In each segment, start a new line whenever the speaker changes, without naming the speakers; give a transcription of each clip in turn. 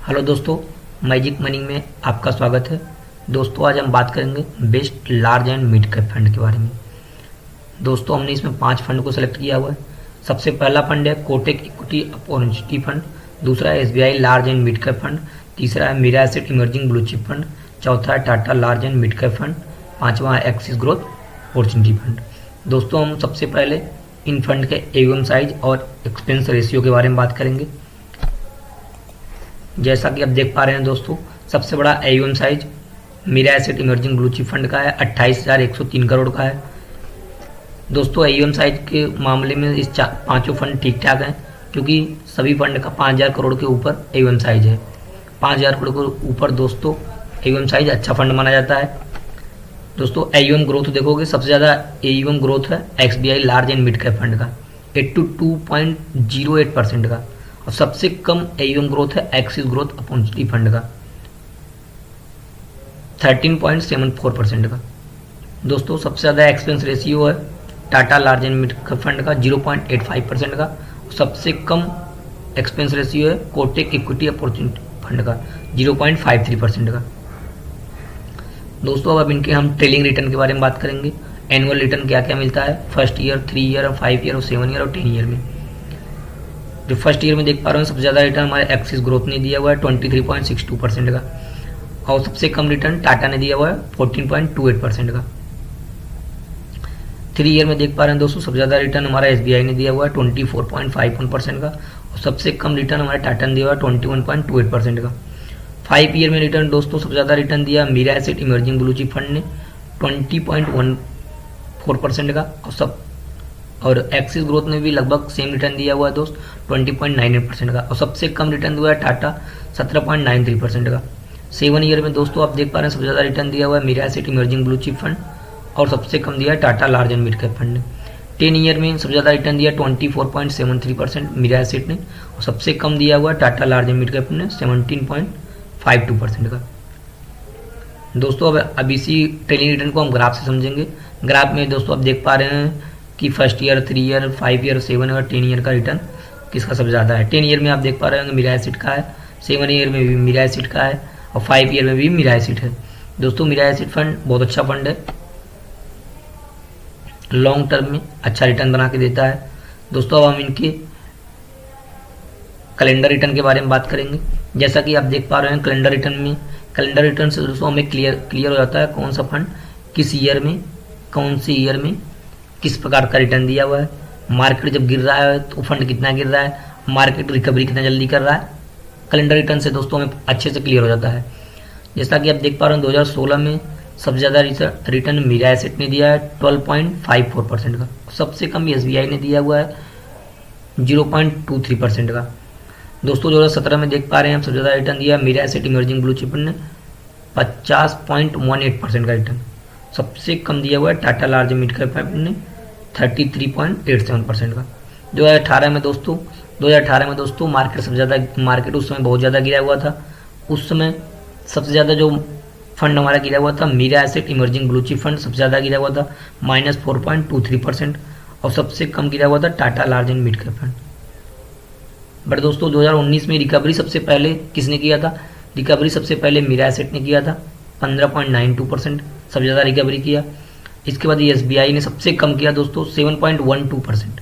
Hello दोस्तों, magic money में आपका स्वागत है। दोस्तों आज हम बात करेंगे best large and mid cap fund के बारे में। दोस्तों हमने इसमें 5 फंड को सेलेक्ट किया हुआ है। सबसे पहला फंड है कोटक इक्विटी अपॉर्चुनिटी फंड, दूसरा है SBI large and mid cap fund, तीसरा है Mirae asset emerging blue chip fund, चौथा है Tata large and mid cap fund, पांचवा है एक्सिस ग्रोथ अपॉर्चुनिटी फंड। दोस्तों हम सबसे पहले इन फंड के एयूएम साइज और एक्सपेंस रेशियो के बारे में बात करेंगे। जैसा कि आप देख पा रहे हैं दोस्तों, सबसे बड़ा AUM size Mirae asset emerging blue chip fund का है, 28,103 करोड़ का है। दोस्तों एयूएम साइज के मामले में इस पांचों फंड ठीक ठाक हैं, क्योंकि सभी फंड का 5,000 करोड़ के ऊपर एयूएम साइज है। 5,000 करोड़ के ऊपर दोस्तों एयूएम साइज अच्छा फंड माना जाता है। दोस्तों एयूएम ग्रोथ देखोगे, सबसे ज़्यादा एयूएम ग्रोथ है SBI large and mid cap fund का 82.08% का, और सबसे कम एयूएम ग्रोथ है एक्सिस ग्रोथ अपॉर्चुनिटी फंड का 13.74% का। दोस्तों सबसे ज़्यादा एक्सपेंस रेशियो है Tata large and mid cap fund का 0.85% का, और सबसे कम एक्सपेंस रेशियो है कोटक इक्विटी अपॉर्चुनिटी फंड का 0.53% का। दोस्तों अब इनके हम ट्रेलिंग रिटर्न के बारे में बात करेंगे। एनुअल रिटर्न क्या क्या मिलता है फर्स्ट ईयर, 3 ईयर और 5 ईयर और 7 ईयर और 10 ईयर में। जो फर्स्ट ईयर में देख पा रहे हो सबसे ज़्यादा रिटर्न हमारे एक्सिस ग्रोथ ने दिया हुआ है 23.62% का, और सबसे कम रिटर्न टाटा ने दिया हुआ है 14.28% का। 3 ईयर में देख पा रहे हैं दोस्तों सबसे ज़्यादा रिटर्न हमारा एसबीआई ने दिया हुआ है 24.51% का, और सबसे कम रिटर्न हमारे टाटा ने दिया हुआ है 21.28% का। 5 ईयर में रिटर्न दोस्तों सबसे ज़्यादा रिटर्न दिया Mirae asset emerging blue chip Fund ने 20.14% का, और एक्सिस ग्रोथ ने भी लगभग सेम रिटर्न दिया हुआ है दोस्त 20.98% का, और सबसे कम रिटर्न दिया है टाटा 17.93% का। 7 ईयर में दोस्तों आप देख पा रहे हैं सबसे ज़्यादा रिटर्न दिया हुआ है Mirae asset emerging blue chip Fund, और सबसे कम दिया है Tata large and mid cap fund ने। 10 ईयर में सबसे ज़्यादा रिटर्न दिया 24.73% मीरा एसेट ने, और सबसे कम दिया हुआ Tata large and mid cap ने 17.52% का। दोस्तों अब इसी ट्रेलिंग रिटर्न को हम ग्राफ से समझेंगे। ग्राफ में दोस्तों आप देख पा रहे हैं कि फर्स्ट ईयर, 3 ईयर, 5 ईयर, 7 और 10 ईयर का रिटर्न किसका सबसे ज़्यादा है। 10 ईयर में आप देख पा रहे होंगे मीरा एसेट का है, 7 ईयर में भी मीरा एसेट का है, और 5 ईयर में भी मीरा एसेट है। दोस्तों मीरा एसेट फंड बहुत अच्छा फंड है, लॉन्ग टर्म में अच्छा रिटर्न बना के देता है। दोस्तों अब हम इनके कैलेंडर रिटर्न के बारे में बात करेंगे। जैसा कि आप देख पा रहे हैं कैलेंडर रिटर्न से दोस्तों हमें क्लियर हो जाता है कौन सा फंड किस ईयर में, कौन सी ईयर में किस प्रकार का रिटर्न दिया हुआ है। मार्केट जब गिर रहा है तो फंड कितना गिर रहा है, मार्केट रिकवरी कितना जल्दी कर रहा है, कैलेंडर रिटर्न से दोस्तों हमें अच्छे से क्लियर हो जाता है। जैसा कि आप देख पा रहे हैं 2016 में सबसे ज़्यादा रिटर्न मीरा एसेट ने दिया है 12.54% का, सबसे कम एसबीआई ने दिया हुआ है 0.23% का। दोस्तों 2017 में देख पा रहे हैं हम सबसे ज़्यादा रिटर्न दिया Mirae asset emerging blue Chip ने 50.18% का रिटर्न, सबसे कम दिया हुआ है टाटा लार्ज मिड कैप ने 33.87% का। 2018 में दोस्तों मार्केट सबसे ज़्यादा उस समय बहुत ज़्यादा गिरा हुआ था। उस समय सबसे ज़्यादा जो फंड हमारा गिरा हुआ था Mirae asset emerging blue chip Fund सबसे ज़्यादा गिरा हुआ था -4.23%, और सबसे कम गिरा हुआ था Tata large and mid cap fund. But दोस्तों 2019 में रिकवरी सबसे पहले किसने किया था, रिकवरी सबसे पहले मीरा एसेट ने किया था 15.92%, सबसे ज़्यादा रिकवरी किया। इसके बाद एसबीआई ने सबसे कम किया दोस्तों 7.12%।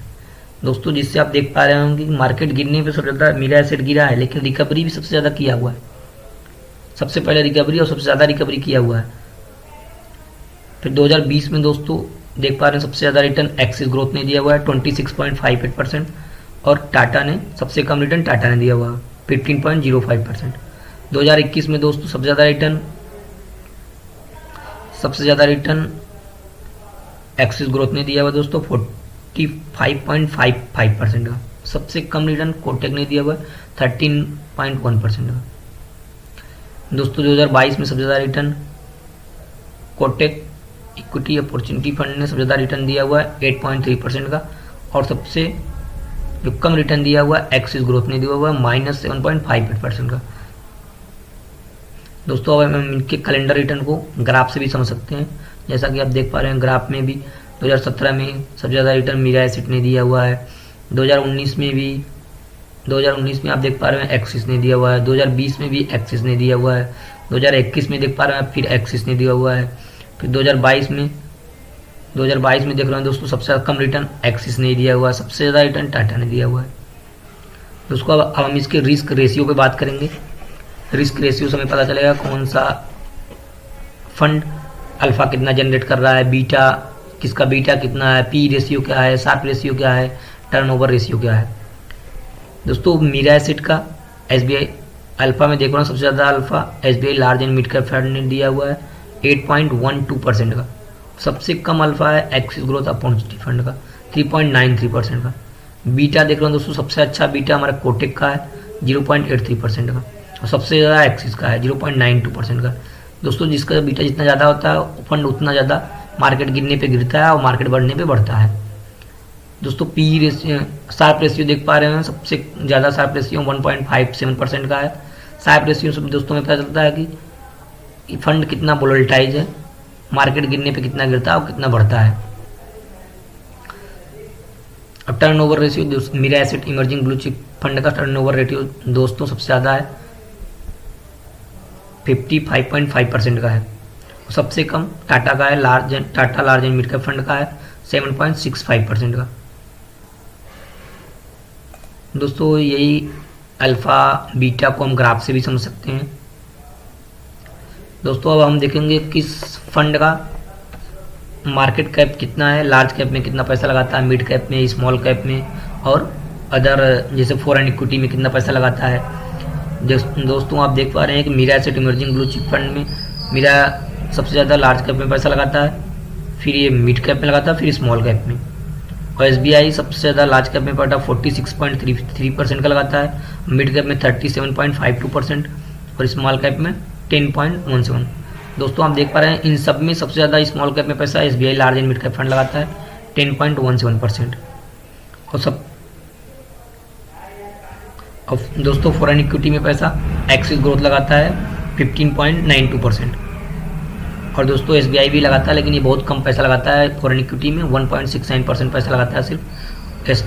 दोस्तों जिससे आप देख पा रहे होंगे कि मार्केट गिरने पे सबसे ज़्यादा मीरा एसेट गिरा है, लेकिन रिकवरी भी सबसे ज़्यादा किया हुआ है, सबसे पहले रिकवरी और सबसे ज़्यादा रिकवरी किया हुआ है। फिर 2020 में दोस्तों देख पा रहे हैं सबसे ज़्यादा रिटर्न एक्सिस ग्रोथ ने दिया हुआ है 26.58%, और टाटा ने सबसे कम रिटर्न टाटा ने दिया हुआ है 15.05%। 2021 में दोस्तों सबसे ज़्यादा रिटर्न एक्सिस ग्रोथ ने दिया हुआ दोस्तों 45.55% का, सबसे कम रिटर्न कोटक ने दिया हुआ 13.1% का। दोस्तों 2022 में सबसे ज़्यादा return Kotak equity opportunity fund ने सबसे ज़्यादा रिटर्न दिया हुआ है 8.3% का, और सबसे जो कम रिटर्न दिया हुआ एक्सिस ग्रोथ ने दिया हुआ है -7.58% का। दोस्तों अब हम इनके कैलेंडर रिटर्न को ग्राफ से भी समझ सकते हैं। जैसा कि आप देख पा रहे हैं ग्राफ में भी 2017 में सबसे ज़्यादा रिटर्न मीरा एसेट ने दिया हुआ है, 2019 में भी 2019 में आप देख पा रहे हैं एक्सिस ने दिया हुआ है, 2020 में भी एक्सिस ने दिया हुआ है, 2021 में देख पा रहे हैं फिर एक्सिस ने दिया हुआ है, फिर 2022 में देख रहे हैं दोस्तों सबसे ज़्यादा कम रिटर्न एक्सिस ने दिया हुआ है, सबसे ज़्यादा रिटर्न टाटा ने दिया हुआ है दोस्तों। अब हम इसके रिस्क रेशियो पे बात करेंगे। रिस्क रेशियो से हमें पता चलेगा कौन सा फंड अल्फा कितना जनरेट कर रहा है, बीटा किसका बीटा कितना है, पी रेशियो क्या है, शार्प रेशियो क्या है, टर्नओवर रेशियो क्या है। दोस्तों मीरा एसेट का एसबीआई अल्फा में देख रहा हूँ सबसे ज़्यादा alpha SBI large and mid cap fund ने दिया हुआ है 8.12% का। सबसे कम अल्फा है एक्सिस ग्रोथ अपॉर्चुनिटी फंड का 3.93% का। बीटा देख रहा हूँ दोस्तों सबसे अच्छा बीटा हमारा कोटेक का है 0.83% का, और सबसे ज़्यादा एक्सिस का है 0.92% का। दोस्तों जिसका बीटा जितना ज़्यादा होता है फंड उतना ज़्यादा मार्केट गिरने पे गिरता है और मार्केट बढ़ने पे बढ़ता है। दोस्तों पी रेशियो शार्प रेशियो देख पा रहे हैं सबसे ज़्यादा शार्प रेशियो 1.57% का है। शार्प रेशियो से दोस्तों में पता चलता है कि फंड कितना वोलेटाइल है, मार्केट गिरने पे कितना गिरता है और कितना बढ़ता है। अब turnover ratio Mirae asset emerging blue chip fund का टर्नओवर रेशियो दोस्तों सबसे ज़्यादा है 55.5% का है। सबसे कम टाटा का है, Tata large and mid cap fund का है 7.65% का। दोस्तों यही अल्फा बीटा को हम ग्राफ से भी समझ सकते हैं। दोस्तों अब हम देखेंगे किस फंड का मार्केट कैप कितना है, लार्ज कैप में कितना पैसा लगाता है, मिड कैप में, स्मॉल कैप में और अदर जैसे फॉरेन इक्विटी में कितना पैसा लगाता है। दोस्तों आप देख पा रहे हैं कि Mirae asset emerging blue chip Fund में मीरा सबसे ज़्यादा लार्ज कैप में पैसा लगाता है, फिर ये मिड कैप में लगाता है, फिर स्मॉल कैप में। और एसबीआई सबसे ज़्यादा लार्ज कैप में पैसा 46.33% का लगाता है, मिड कैप में 37.52% और स्मॉल कैप में 10.17। दोस्तों आप देख पा रहे हैं इन सब में सबसे ज़्यादा स्मॉल कैप में पैसा SBI large and mid cap fund लगाता है 10.17%। और दोस्तों फॉरेन इक्विटी में पैसा एक्सिस ग्रोथ लगाता है 15.92%। और दोस्तों एसबीआई भी लगाता है लेकिन ये बहुत कम पैसा लगाता है फॉरेन इक्विटी में 1.69% पैसा लगाता है सिर्फ,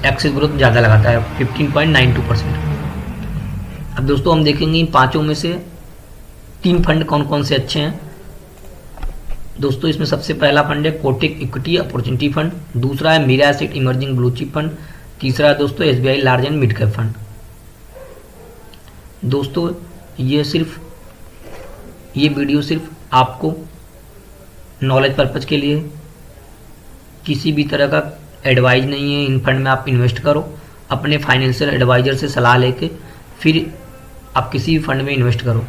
एक्सिस ग्रोथ ज़्यादा लगाता है 15.92%। अब दोस्तों हम देखेंगे इन पाँचों में से 3 फंड कौन कौन से अच्छे हैं। दोस्तों इसमें सबसे पहला फंड है कोटेक इक्विटी अपॉर्चुनिटी फंड, दूसरा है Mirae asset emerging blue chip Fund, तीसरा है दोस्तों SBI large and mid cap fund. दोस्तों ये वीडियो सिर्फ आपको नॉलेज पर्पज़ के लिए, किसी भी तरह का एडवाइज नहीं है इन फंड में आप इन्वेस्ट करो। अपने फाइनेंशियल एडवाइज़र से सलाह लेके फिर आप किसी भी फंड में इन्वेस्ट करो।